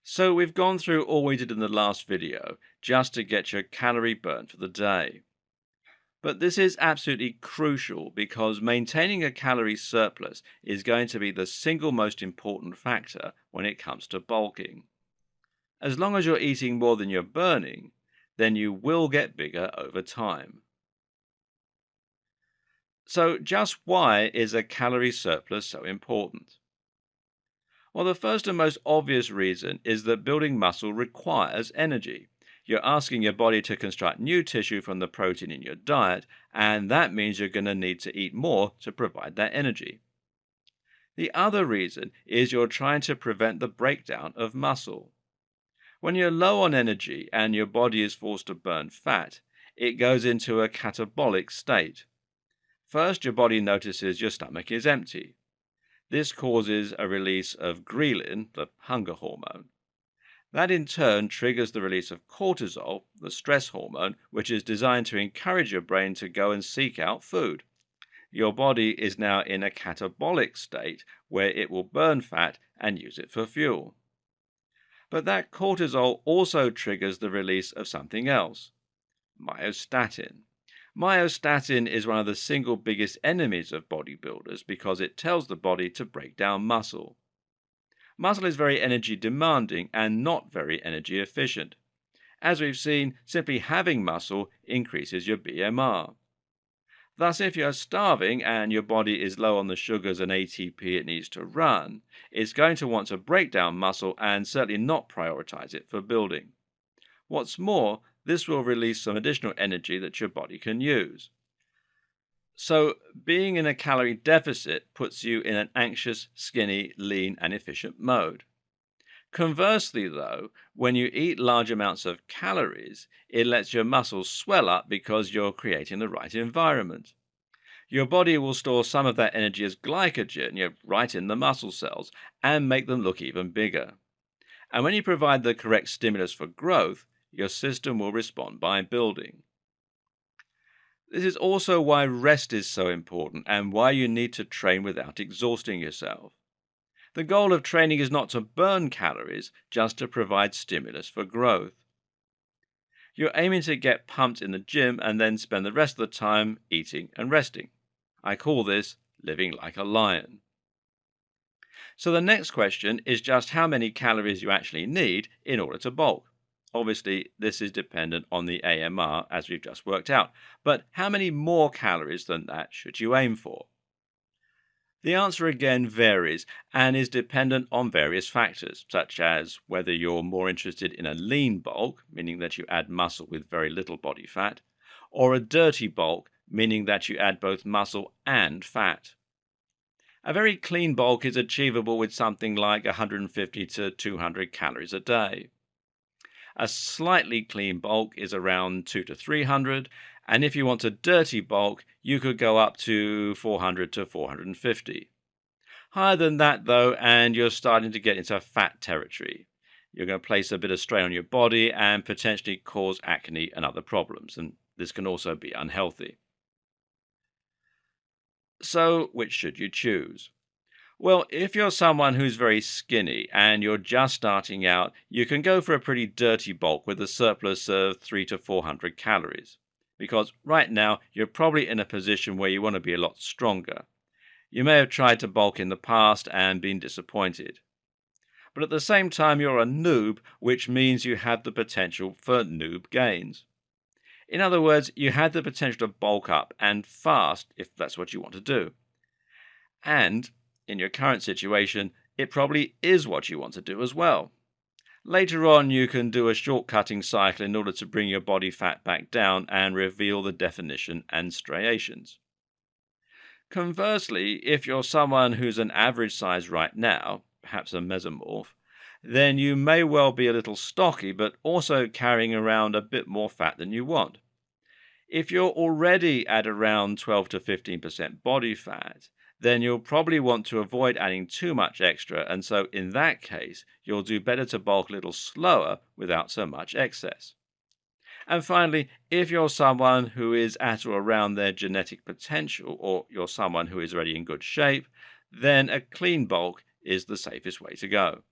So we've gone through all we did in the last video just to get your calorie burn for the day. But this is absolutely crucial because maintaining a calorie surplus is going to be the single most important factor when it comes to bulking. As long as you're eating more than you're burning, then you will get bigger over time. So just why is a calorie surplus so important? Well, the first and most obvious reason is that building muscle requires energy. You're asking your body to construct new tissue from the protein in your diet, and that means you're going to need to eat more to provide that energy. The other reason is you're trying to prevent the breakdown of muscle. When you're low on energy and your body is forced to burn fat, it goes into a catabolic state. First, your body notices your stomach is empty. This causes a release of ghrelin, the hunger hormone. That in turn triggers the release of cortisol, the stress hormone, which is designed to encourage your brain to go and seek out food. Your body is now in a catabolic state where it will burn fat and use it for fuel. But that cortisol also triggers the release of something else, myostatin. Myostatin is one of the single biggest enemies of bodybuilders because it tells the body to break down muscle. Muscle is very energy demanding and not very energy efficient. As we've seen, simply having muscle increases your BMR. Thus, if you're starving and your body is low on the sugars and ATP it needs to run, it's going to want to break down muscle and certainly not prioritize it for building. What's more, this will release some additional energy that your body can use. So, being in a calorie deficit puts you in an anxious, skinny, lean, and efficient mode. Conversely, though, when you eat large amounts of calories, it lets your muscles swell up because you're creating the right environment. Your body will store some of that energy as glycogen, right in the muscle cells, and make them look even bigger. And when you provide the correct stimulus for growth, your system will respond by building. This is also why rest is so important and why you need to train without exhausting yourself. The goal of training is not to burn calories, just to provide stimulus for growth. You're aiming to get pumped in the gym and then spend the rest of the time eating and resting. I call this living like a lion. So the next question is just how many calories you actually need in order to bulk. Obviously, this is dependent on the AMR, as we've just worked out. But how many more calories than that should you aim for? The answer again varies and is dependent on various factors, such as whether you're more interested in a lean bulk, meaning that you add muscle with very little body fat, or a dirty bulk, meaning that you add both muscle and fat. A very clean bulk is achievable with something like 150 to 200 calories a day. A slightly clean bulk is around 200 to 300, and if you want a dirty bulk, you could go up to 400 to 450. Higher than that, though, and you're starting to get into fat territory. You're going to place a bit of strain on your body and potentially cause acne and other problems, and this can also be unhealthy. So, which should you choose? Well, if you're someone who's very skinny and you're just starting out, you can go for a pretty dirty bulk with a surplus of 300 to 400 calories. Because right now, you're probably in a position where you want to be a lot stronger. You may have tried to bulk in the past and been disappointed. But at the same time, you're a noob, which means you have the potential for noob gains. In other words, you have the potential to bulk up and fast if that's what you want to do. And in your current situation, it probably is what you want to do as well. Later on, you can do a short-cutting cycle in order to bring your body fat back down and reveal the definition and striations. Conversely, if you're someone who's an average size right now, perhaps a mesomorph, then you may well be a little stocky but also carrying around a bit more fat than you want. If you're already at around 12 to 15% body fat, then you'll probably want to avoid adding too much extra, and so in that case, you'll do better to bulk a little slower without so much excess. And finally, if you're someone who is at or around their genetic potential, or you're someone who is already in good shape, then a clean bulk is the safest way to go.